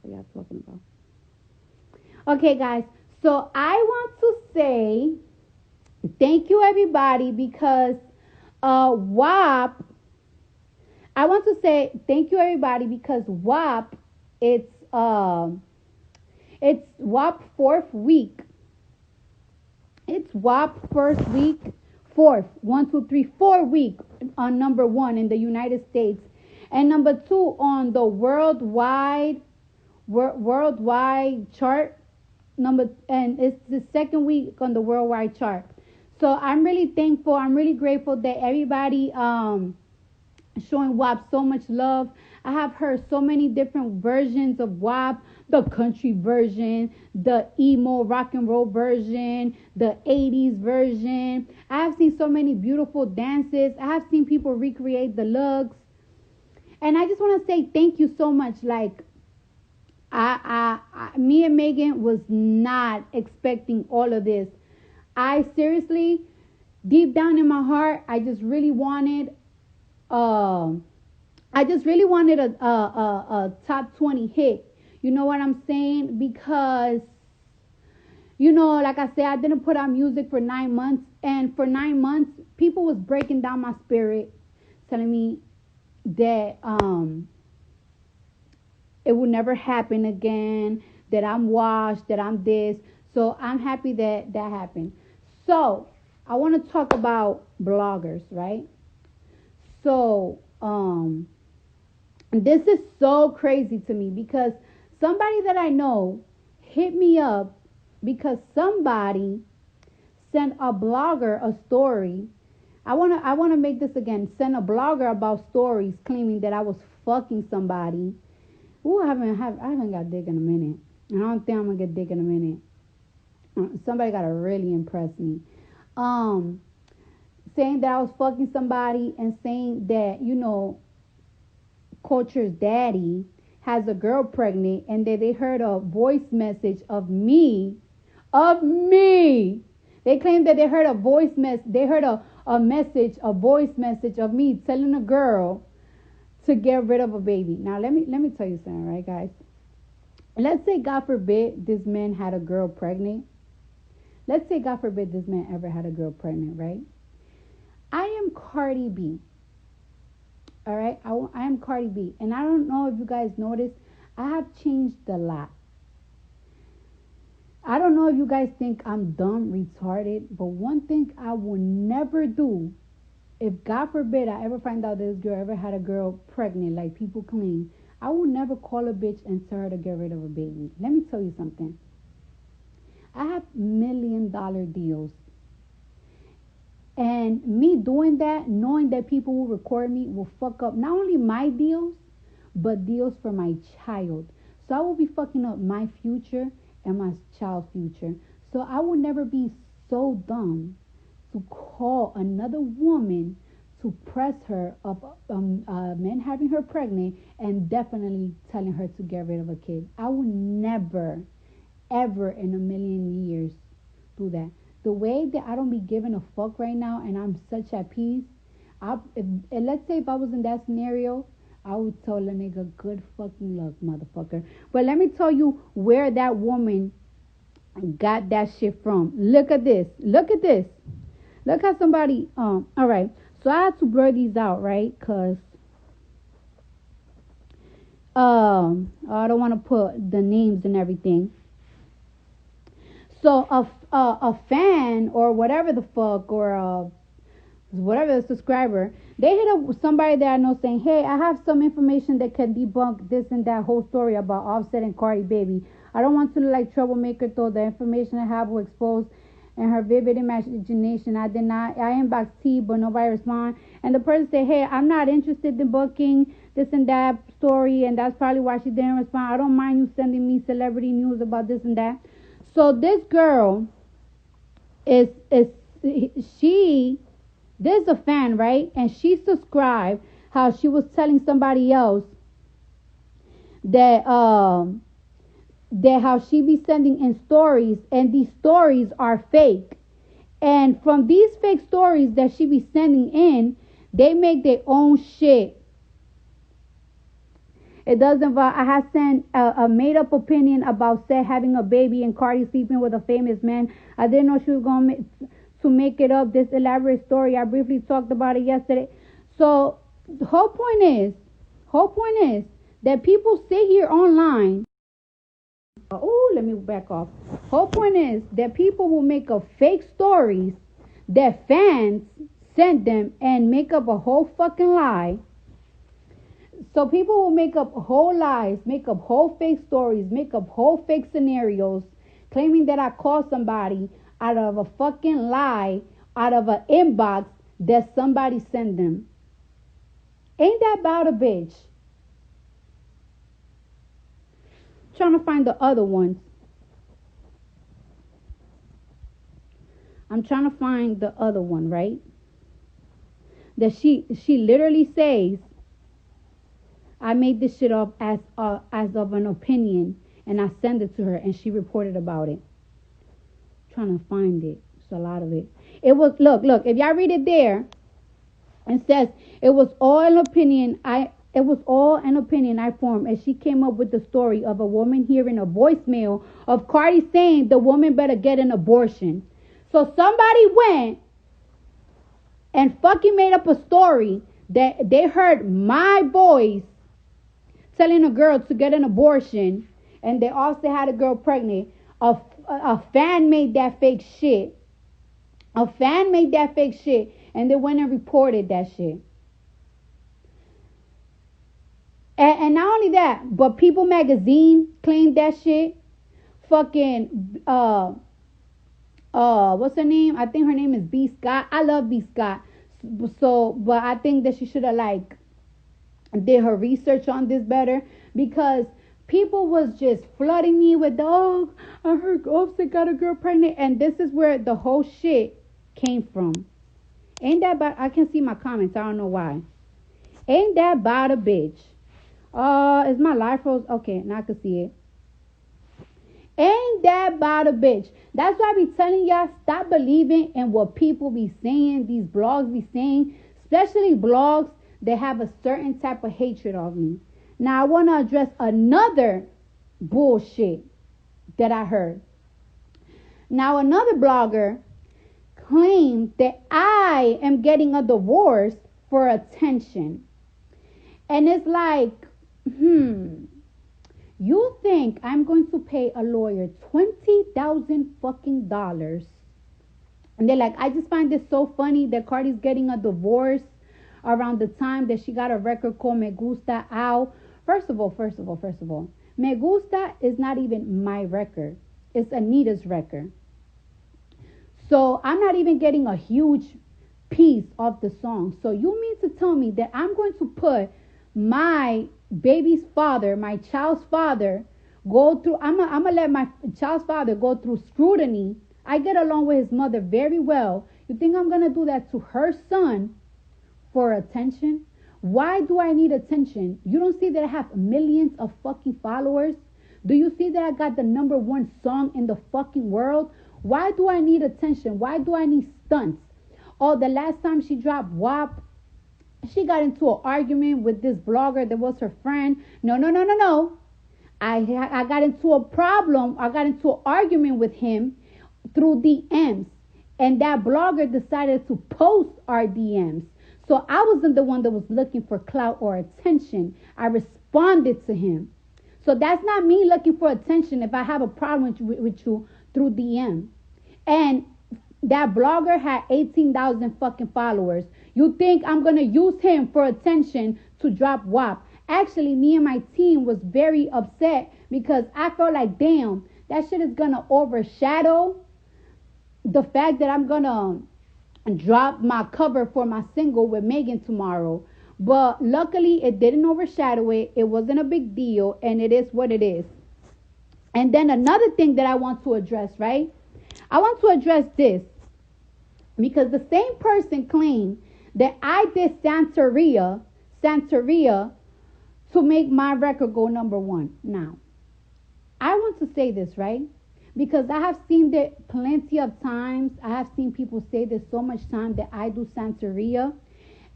are y'all talking about? Okay, guys. So I want to say thank you, everybody, because WAP. I want to say thank you, everybody, because WAP. It's it's WAP fourth week. It's WAP first week, fourth, 1, 2, 3, 4 week on number one in the United States, and number two on the worldwide chart. And it's the second week on the worldwide chart. So I'm really thankful. I'm really grateful that everybody showing WAP so much love. I have heard so many different versions of WAP, the country version, the emo rock and roll version, the 80s version. I have seen so many beautiful dances. I have seen people recreate the looks. And I just want to say thank you so much. Like, me and Megan was not expecting all of this. I seriously, deep down in my heart, I just really wanted a top 20 hit. You know what I'm saying? Because, like I said, I didn't put out music for 9 months. And for 9 months, people was breaking down my spirit, telling me that it will never happen again, that I'm washed, that I'm this. So I'm happy that that happened. So I want to talk about bloggers, right? So this is so crazy to me because somebody that I know hit me up because somebody sent a blogger a story. I wanna make this again. Send a blogger about stories claiming that I was fucking somebody. Ooh, I haven't got dick in a minute. And I don't think I'm gonna get dick in a minute. Somebody gotta really impress me. Saying that I was fucking somebody and saying that, Culture's daddy has a girl pregnant and that they heard a voice message of me. They claimed that they heard a voice voice message of me telling a girl to get rid of a baby. Now let me tell you something, right, guys? Let's say God forbid this man had a girl pregnant. Let's say God forbid this man ever had a girl pregnant, right? I am Cardi B. All right, I am Cardi B, and I don't know if you guys noticed, I have changed a lot. I don't know if you guys think I'm dumb, retarded, but one thing I will never do, if God forbid I ever find out this girl ever had a girl pregnant, like people claim, I will never call a bitch and tell her to get rid of a baby. Let me tell you something. I have $1 million deals. And me doing that, knowing that people will record me, will fuck up not only my deals, but deals for my child. So I will be fucking up my future and my child's future. So I will never be so dumb to call another woman to press her of men having her pregnant and definitely telling her to get rid of a kid. I will never, ever in a million years do that. The way that I don't be giving a fuck right now and I'm such at peace, let's say if I was in that scenario, I would tell a nigga, good fucking luck, motherfucker. But let me tell you where that woman got that shit from. Look at this. Look how somebody, all right. So I had to blur these out, right? Because I don't want to put the names and everything. So a fan or whatever the fuck or whatever the subscriber, they hit up somebody that I know saying, hey, I have some information that can debunk this and that whole story about Offset and Cardi Baby. I don't want to look like troublemaker, though the information I have will expose and her vivid imagination. I inboxed T, but nobody responded. And the person said, hey, I'm not interested in booking this and that story, and that's probably why she didn't respond. I don't mind you sending me celebrity news about this and that. So this girl there's a fan, right? And she subscribed how she was telling somebody else that how she be sending in stories, and these stories are fake. And from these fake stories that she be sending in, they make their own shit. It does involve. I have sent a made up opinion about Seth having a baby and Cardi sleeping with a famous man. I didn't know she was going to make it up. This elaborate story. I briefly talked about it yesterday. So the whole point is that people sit here online. Oh, let me back off. Whole point is that people will make up fake stories that fans send them and make up a whole fucking lie. So people will make up whole lies, make up whole fake stories, make up whole fake scenarios, claiming that I called somebody out of a fucking lie, out of an inbox that somebody sent them. Ain't that about a bitch? Trying to find the other ones. I'm trying to find the other one, right? That she literally says, I made this shit up as of an opinion, and I sent it to her, and she reported about it. Trying to find it. It's a lot of it. It was look. If y'all read it there, it says it was all an opinion. It was all an opinion I formed, as she came up with the story of a woman hearing a voicemail of Cardi saying the woman better get an abortion. So somebody went and fucking made up a story that they heard my voice telling a girl to get an abortion, and they also had a girl pregnant. A fan made that fake shit. And they went and reported that shit. And not only that, but People Magazine claimed that shit. Fucking what's her name? I think her name is B. Scott. I love B. Scott. So, but I think that she should have did her research on this better, because people was just flooding me with, oh, I heard Offset got a girl pregnant, and this is where the whole shit came from. Ain't that bad? I can see my comments. I don't know why. Ain't that bad a bitch? Is my live froze? Okay, now I can see it. Ain't that bad a bitch? That's why I be telling y'all, stop believing in what people be saying, these blogs be saying, especially blogs that have a certain type of hatred of me. Now I want to address another bullshit that I heard. Now another blogger claimed that I am getting a divorce for attention. And it's like, you think I'm going to pay a lawyer $20,000 fucking dollars? And they're like, I just find this so funny that Cardi's getting a divorce around the time that she got a record called Me Gusta out. First of all, Me Gusta is not even my record. It's Anita's record. So I'm not even getting a huge piece of the song. So you mean to tell me that I'm going to put my baby's father, my child's father, go through, I'm gonna let my child's father go through scrutiny. I get along with his mother very well. You think I'm gonna do that to her son for attention? Why do I need attention? You don't see that I have millions of fucking followers? Do you see that I got the #1 song in the fucking world? Why do I need attention? Why do I need stunts? Oh, the last time she dropped WAP, she got into an argument with this blogger that was her friend. No. I got into a problem. I got into an argument with him through DMs. And that blogger decided to post our DMs. So I wasn't the one that was looking for clout or attention. I responded to him. So that's not me looking for attention if I have a problem with you through DM. And that blogger had 18,000 fucking followers. You think I'm going to use him for attention to drop WAP? Actually, me and my team was very upset because I felt like, damn, that shit is going to overshadow the fact that I'm going to drop my cover for my single with Megan tomorrow. But luckily, it didn't overshadow it. It wasn't a big deal, and it is what it is. And then another thing that I want to address, right? I want to address this because the same person claimed that I did Santeria to make my record go #1. Now, I want to say this, right? Because I have seen that plenty of times. I have seen people say this so much time that I do Santeria.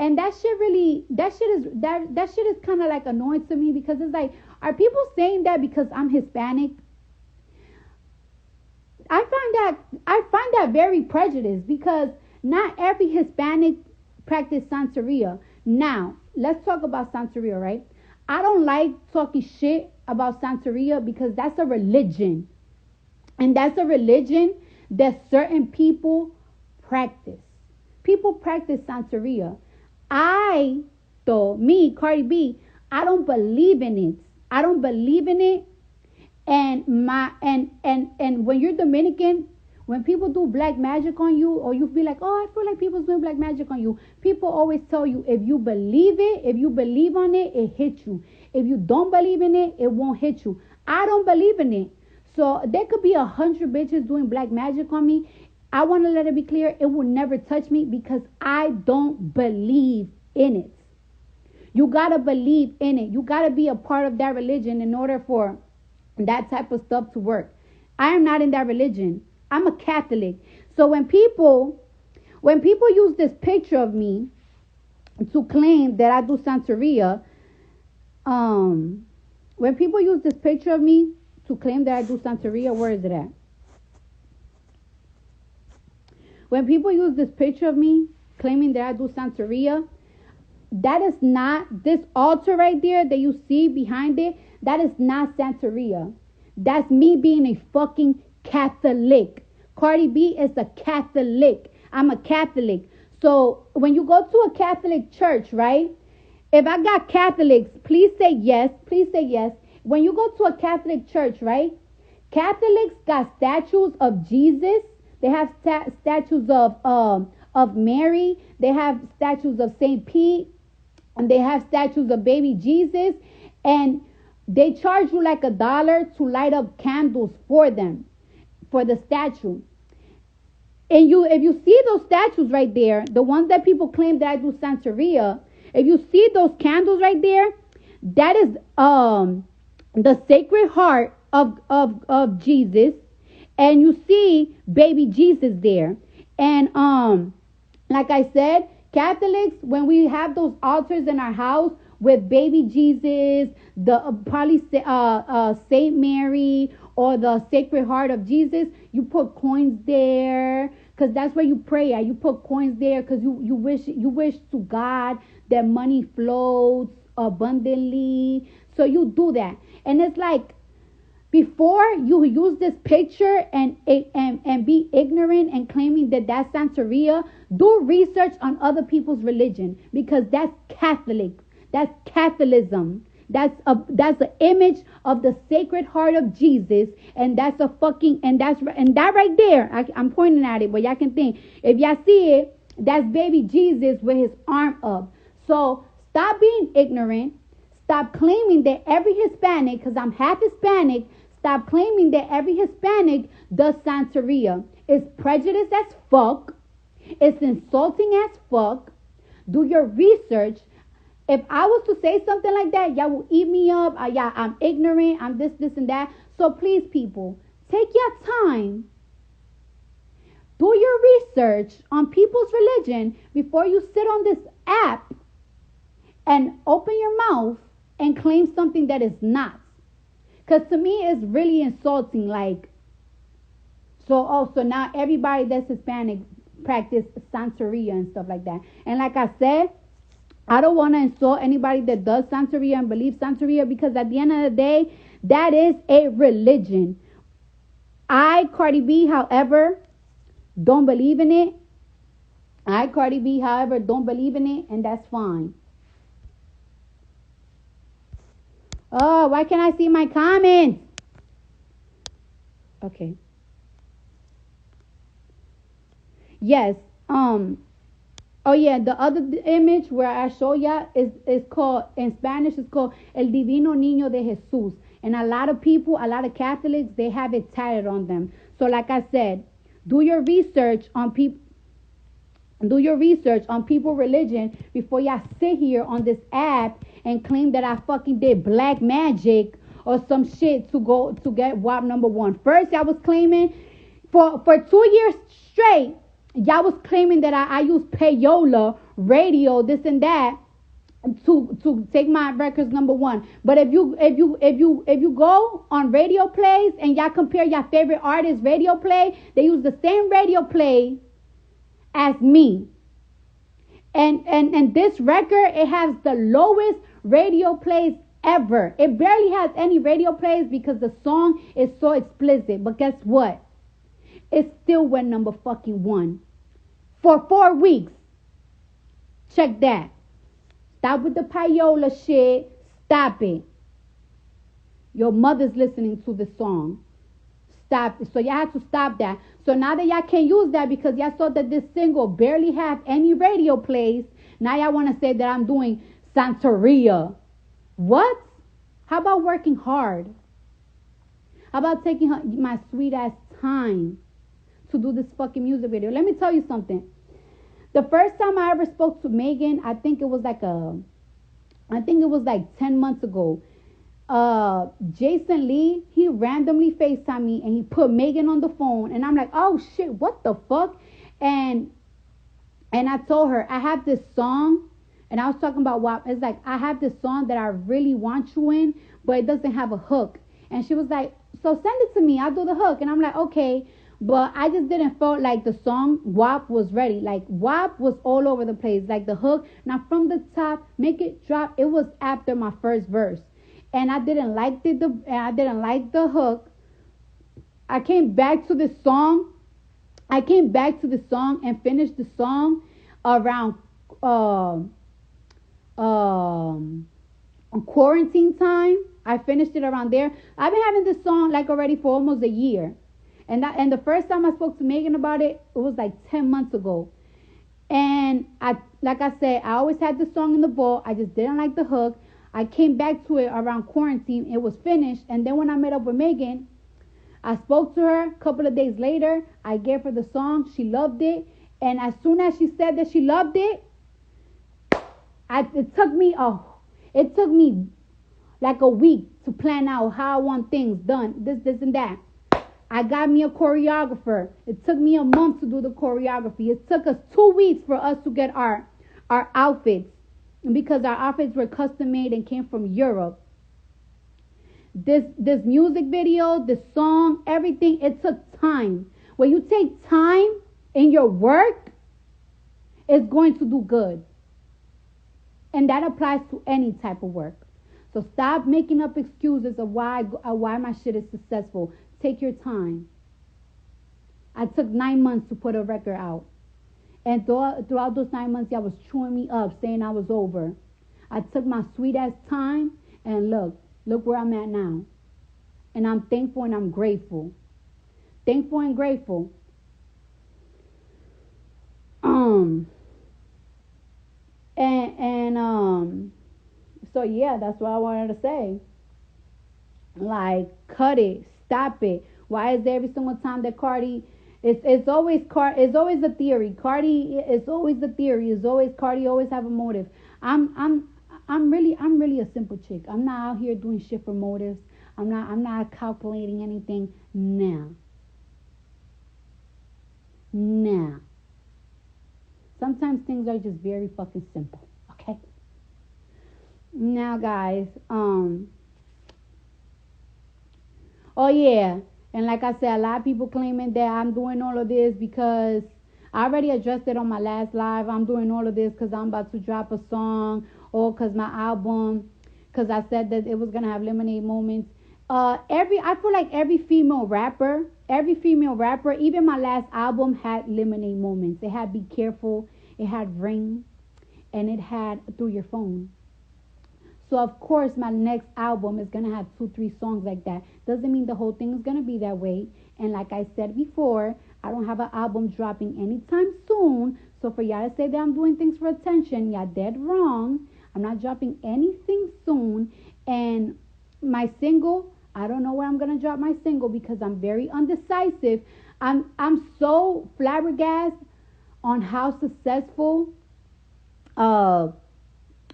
And that shit is kind of like annoying to me, because it's like, are people saying that because I'm Hispanic? I find that very prejudiced, because not every Hispanic practice Santeria. Now, let's talk about Santeria, right? I don't like talking shit about Santeria, because that's a religion. And that's a religion that certain people practice. People practice Santeria. Cardi B, I don't believe in it. I don't believe in it. And when you're Dominican, when people do black magic on you, or you be like, oh, I feel like people's doing black magic on you, people always tell you, if you believe it, if you believe on it, it hits you. If you don't believe in it, it won't hit you. I don't believe in it. So there could be 100 bitches doing black magic on me. I want to let it be clear, it will never touch me, because I don't believe in it. You got to believe in it. You got to be a part of that religion in order for that type of stuff to work. I am not in that religion. I'm a Catholic. So when people use this picture of me to claim that I do Santeria, when people use this picture of me to claim that I do Santeria, where is it at? When people use this picture of me claiming that I do Santeria, that is not, this altar right there that you see behind it, that is not Santeria. That's me being a fucking Catholic. Cardi B is a Catholic. I'm a Catholic. So when you go to a Catholic church, right? If I got Catholics, please say yes. Please say yes. When you go to a Catholic church, right? Catholics got statues of Jesus. They have statues of Mary. They have statues of St. Pete. And they have statues of baby Jesus. And they charge you like $1 to light up candles for them, for the statue. And if you see those statues right there, the ones that people claim that I do Santeria, if you see those candles right there, that is the Sacred Heart of Jesus. And you see baby Jesus there. And like I said, Catholics, when we have those altars in our house with baby Jesus, the probably Saint Mary, or the Sacred Heart of Jesus, you put coins there, because that's where you pray at. You put coins there because you wish to God that money flows abundantly. So you do that. And it's like, before you use this picture and be ignorant and claiming that that's Santeria, do research on other people's religion, because that's Catholic. That's Catholicism. That's the image of the Sacred Heart of Jesus, and that's a fucking, and that right there, I'm pointing at it, but y'all can think, if y'all see it, that's baby Jesus with his arm up. So stop being ignorant. Stop claiming that every Hispanic, because I'm half Hispanic, stop claiming that every Hispanic does Santeria. It's prejudiced as fuck. It's insulting as fuck. Do your research. If I was to say something like that, y'all will eat me up. Yeah, I'm ignorant. I'm this, and that. So please, people, take your time. Do your research on people's religion before you sit on this app and open your mouth and claim something that is not. Because to me, it's really insulting. Like, so now everybody that's Hispanic practice Santeria and stuff like that. And like I said, I don't want to insult anybody that does Santeria and believes Santeria, because at the end of the day, that is a religion. Cardi B, however, don't believe in it. Cardi B, however, don't believe in it, and that's fine. Oh, why can't I see my comments? Okay. Yes. Oh yeah, the other image where I show ya is called, in Spanish, it's called El Divino Niño de Jesús. And a lot of people, a lot of Catholics, they have it tatted on them. So like I said, do your research on people. Do your research on people's religion before y'all sit here on this app and claim that I fucking did black magic or some shit to get WAP number 1. First, y'all was claiming for 2 years straight, y'all was claiming that I used payola radio, this and that, to take my records number one. But if you go on radio plays and y'all compare your favorite artist radio play, they use the same radio play as me. And this record, it has the lowest radio plays ever. It barely has any radio plays because the song is so explicit. But guess what? It still went number fucking one for 4 weeks. Check that. Stop with the payola shit. Stop it. Your mother's listening to the song. Stop it. So y'all have to stop that. So now that y'all can't use that because y'all saw that this single barely have any radio plays, now y'all want to say that I'm doing Santeria. What? How about working hard? How about taking my sweet ass time to do this fucking music video? Let me tell you something. The first time I ever spoke to Megan, I think it was like 10 months ago. Jason Lee, he randomly FaceTimed me and he put Megan on the phone, and I'm like, oh shit, what the fuck? And I told her I have this song, and I was talking about what it's like. I have this song that I really want you in, but it doesn't have a hook. And she was like, so send it to me, I'll do the hook. And I'm like, okay. But I just didn't feel like the song WAP was ready. Like WAP was all over the place. Like the hook, now from the top, make it drop. It was after my first verse, and I didn't like the hook. I came back to the song. And finished the song around quarantine time. I finished it around there. I've been having this song like already for almost a year. And the first time I spoke to Megan about it, it was like 10 months ago. And like I said, I always had the song in the vault. I just didn't like the hook. I came back to it around quarantine. It was finished. And then when I met up with Megan, I spoke to her a couple of days later. I gave her the song. She loved it. And as soon as she said that she loved it, it took me like a week to plan out how I want things done. This, and that. I got me a choreographer. It took me a month to do the choreography. It took us 2 weeks for us to get our outfits, because our outfits were custom made and came from Europe. This music video, this song, everything, it took time. When you take time in your work, it's going to do good. And that applies to any type of work. So stop making up excuses of why my shit is successful. Take your time. I took 9 months to put a record out. And throughout those 9 months, y'all was chewing me up, saying I was over. I took my sweet ass time, and look where I'm at now. And I'm thankful and I'm grateful. Thankful and grateful. So yeah, that's what I wanted to say. Like, cut it. Stop it. Why is every single time that Cardi, it's always a theory. Cardi is always a theory. It's always Cardi always have a motive. I'm really a simple chick. I'm not out here doing shit for motives. I'm not calculating anything. Nah. Sometimes things are just very fucking simple. Okay. Now, guys, oh, yeah. And like I said, a lot of people claiming that I'm doing all of this because I already addressed it on my last live. I'm doing all of this because I'm about to drop a song, or because my album, because I said that it was going to have lemonade moments. I feel like every female rapper, even my last album had lemonade moments. It had Be Careful, it had Ring, and it had Through Your Phone. So, of course, my next album is going to have 2-3 songs like that. Doesn't mean the whole thing is going to be that way. And like I said before, I don't have an album dropping anytime soon. So for y'all to say that I'm doing things for attention, y'all dead wrong. I'm not dropping anything soon. And my single, I don't know where I'm going to drop my single because I'm very undecisive. I'm so flabbergasted on how successful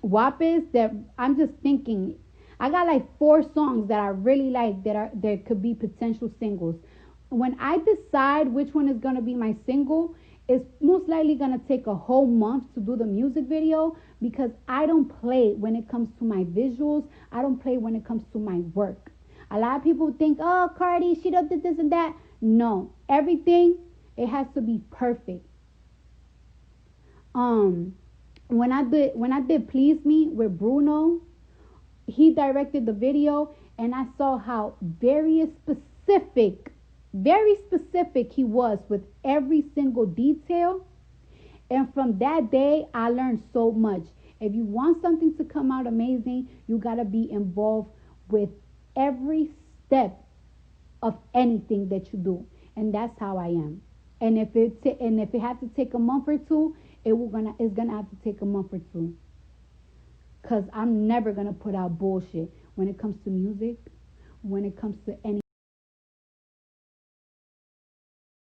WAP is that I'm just thinking I got like 4 songs that I really like that could be potential singles. When I decide which one is going to be my single, It's most likely gonna take a whole month to do the music video because I don't play when it comes to my visuals. I don't play when it comes to my work. A lot of people think, oh, Cardi, she does this and that. No, everything, it has to be perfect. When I did Please Me with Bruno, he directed the video, and I saw how very specific he was with every single detail. And from that day, I learned so much. If you want something to come out amazing, you got to be involved with every step of anything that you do. And that's how I am. And if it had to take a month or two, it's gonna have to take a month or two. Cause I'm never gonna put out bullshit when it comes to music, when it comes to any